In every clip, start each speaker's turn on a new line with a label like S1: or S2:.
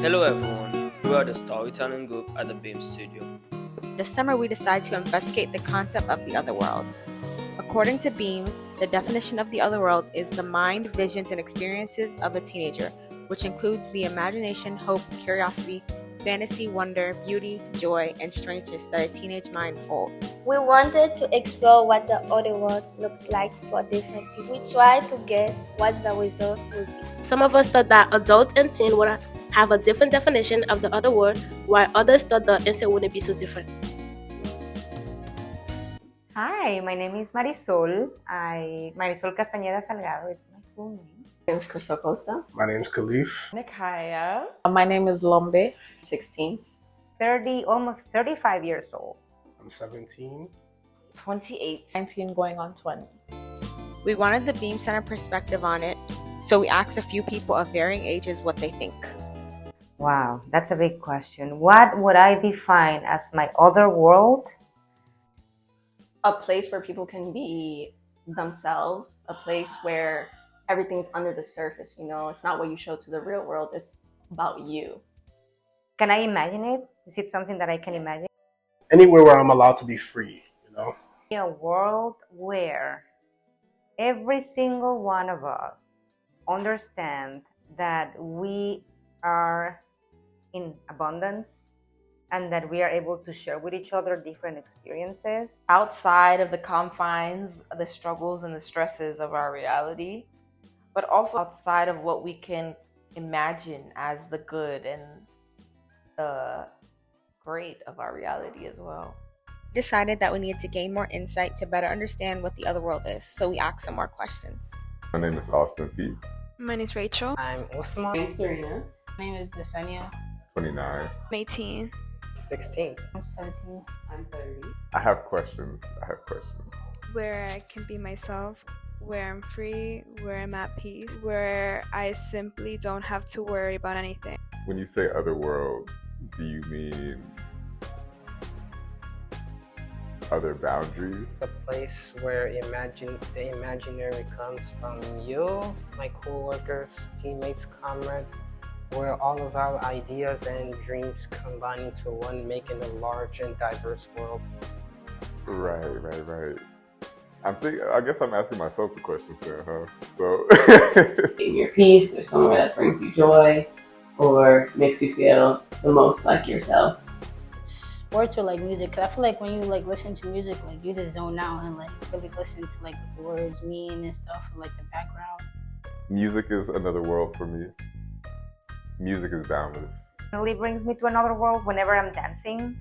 S1: Hello everyone, we are the storytelling group at the Beam Studio.
S2: This summer we decided to investigate the concept of the other world. According to Beam, the definition of the other world is the mind, visions, and experiences of a teenager, which includes the imagination, hope, curiosity, fantasy, wonder, beauty, joy, and strangeness that a teenage mind holds.
S3: We wanted to explore what the other world looks like for different people. We tried to guess what the result would be.
S4: Some of us thought that adult and teen would have a different definition of the other world, while others thought the answer wouldn't be so different.
S5: Hi, my name is Marisol. Marisol Castañeda Salgado is my full name.
S6: My name is Crystal Costa.
S7: My name is Khalif.
S8: Nikaya. My name is Lombe.
S6: 16.
S5: 30, almost 35 years old.
S7: I'm 17.
S8: 28. 19 going on 20.
S2: We wanted the Beam Center perspective on it, so we asked a few people of varying ages what they think.
S5: Wow, that's a big question. What would I define as my other world?
S6: A place where people can be themselves, a place where everything's under the surface, you know? It's not what you show to the real world, it's about you.
S5: Can I imagine it? Is it something that I can imagine?
S7: Anywhere where I'm allowed to be free, you know?
S5: A world where every single one of us understand that we are in abundance and that we are able to share with each other different experiences.
S8: Outside of the confines, the struggles and the stresses of our reality, but also outside of what we can imagine as the good and the great of our reality as well.
S2: We decided that we needed to gain more insight to better understand what the other world is, so we asked some more questions.
S9: My name is Austin Pete.
S10: My name is Rachel.
S11: I'm Osman.
S12: I'm Serena.
S11: My name is Desenia.
S9: 29.
S10: I'm 18.
S11: 16.
S12: I'm 17.
S11: I'm 30.
S9: I have questions.
S10: Where I can be myself, where I'm free, where I'm at peace, where I simply don't have to worry about anything.
S9: When you say other world, do you mean other boundaries?
S11: A place where the imaginary comes from you, my co-workers, teammates, comrades, where all of our ideas and dreams combine into one, making a large and diverse world.
S9: Right. I guess I'm asking myself the questions there, huh? So
S12: In your peace, or somewhere that brings you joy or makes you feel the most like yourself.
S13: Sports or like music, cause I feel like when you like listen to music, like you just zone out and like really listen to like what the words mean and stuff, and like the background.
S9: music is another world for me. Music is boundless.
S5: It really brings me to another world whenever I'm dancing,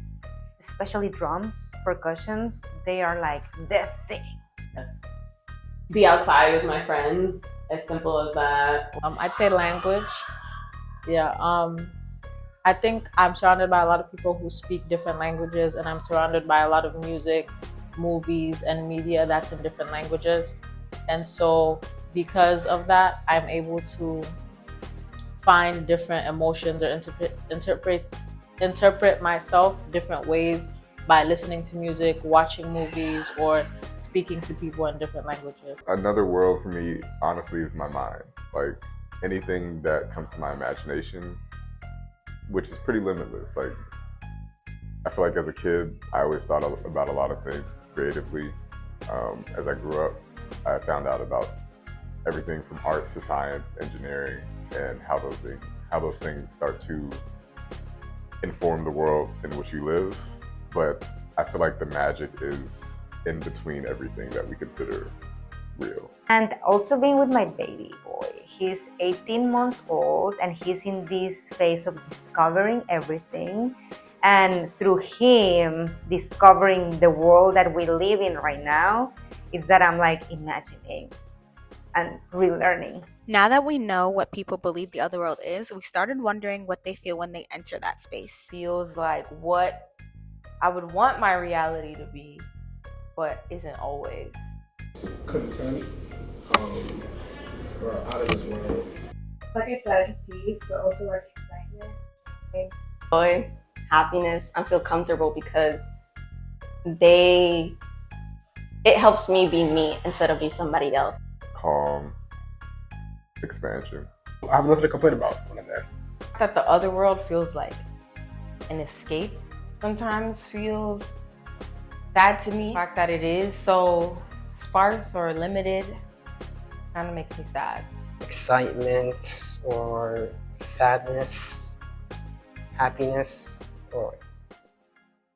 S5: especially drums, percussions. They are like the thing.
S12: Be outside with my friends, as simple as that.
S8: I'd say language. Yeah. I think I'm surrounded by a lot of people who speak different languages, and I'm surrounded by a lot of music, movies, and media that's in different languages. And so because of that, I'm able to find different emotions or interpret myself different ways by listening to music, watching movies, or speaking to people in different languages.
S9: Another world for me, honestly, is my mind. Like anything that comes to my imagination, which is pretty limitless. Like I feel like as a kid, I always thought about a lot of things creatively. As I grew up, I found out about everything from art to science, engineering, and how those things start to inform the world in which you live. But I feel like the magic is in between everything that we consider real.
S5: And also being with my baby boy. He's 18 months old and he's in this phase of discovering everything. And through him discovering the world that we live in right now, it's that I'm like imagining and relearning.
S2: Now that we know what people believe the other world is, we started wondering what they feel when they enter that space.
S8: Feels like what I would want my reality to be, but isn't always.
S7: Content, or out of this world.
S14: Like I said, peace, but also like excitement.
S6: Joy, happiness, I feel comfortable because it helps me be me instead of be somebody else.
S9: Calm, expansion.
S7: I have nothing to complain about when I'm there.
S2: That the other world feels like an escape sometimes feels sad to me. The fact that it is so sparse or limited kind of makes me sad.
S11: Excitement or sadness, happiness, or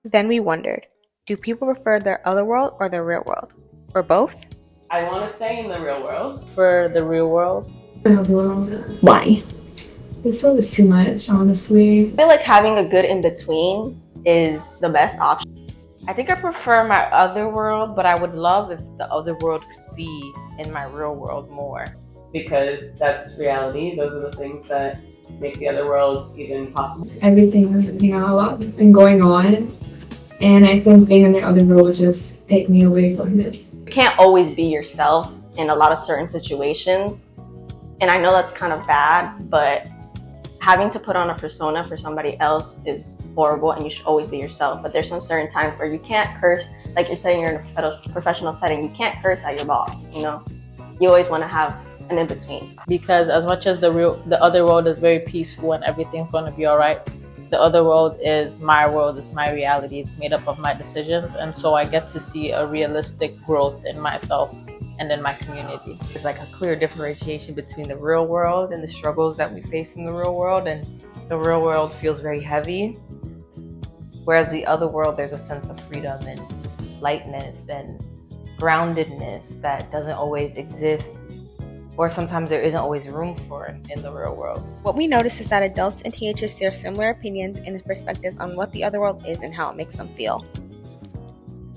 S2: Then we wondered, do people prefer their other world or their real world? Or both?
S12: I want to stay in the real world.
S8: For the real world.
S14: Why? This world is too much, honestly.
S6: I feel like having a good in between is the best option.
S2: I think I prefer my other world, but I would love if the other world could be in my real world more.
S12: Because that's reality. Those are the things that make the other world even possible.
S14: Everything, a lot has been going on. And I think being in the other world would just take me away from this.
S6: You can't always be yourself in a lot of certain situations. And I know that's kind of bad, but having to put on a persona for somebody else is horrible, and you should always be yourself. But there's some certain times where you can't curse, like you're saying you're in a professional setting, you can't curse at your boss, you know? You always want to have an in-between.
S8: Because as much as the other world is very peaceful and everything's going to be all right, the other world is my world, it's my reality, it's made up of my decisions, and so I get to see a realistic growth in myself and in my community.
S2: There's like a clear differentiation between the real world and the struggles that we face in the real world, and the real world feels very heavy, whereas the other world, there's a sense of freedom and lightness and groundedness that doesn't always exist, or sometimes there isn't always room for it in the real world. What we notice is that adults and teenagers share similar opinions and perspectives on what the other world is and how it makes them feel.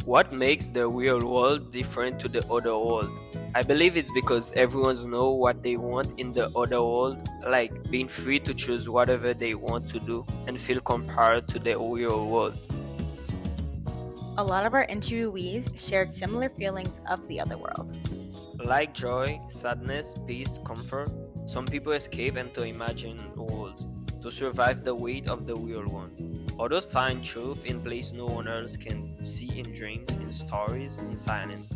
S1: What makes the real world different to the other world? I believe it's because everyone knows what they want in the other world, like being free to choose whatever they want to do and feel compared to the real world.
S2: A lot of our interviewees shared similar feelings of the other world.
S1: Like joy, sadness, peace, comfort, some people escape into imagined worlds to survive the weight of the real one. Others find truth in places no one else can see, in dreams, in stories, in silence.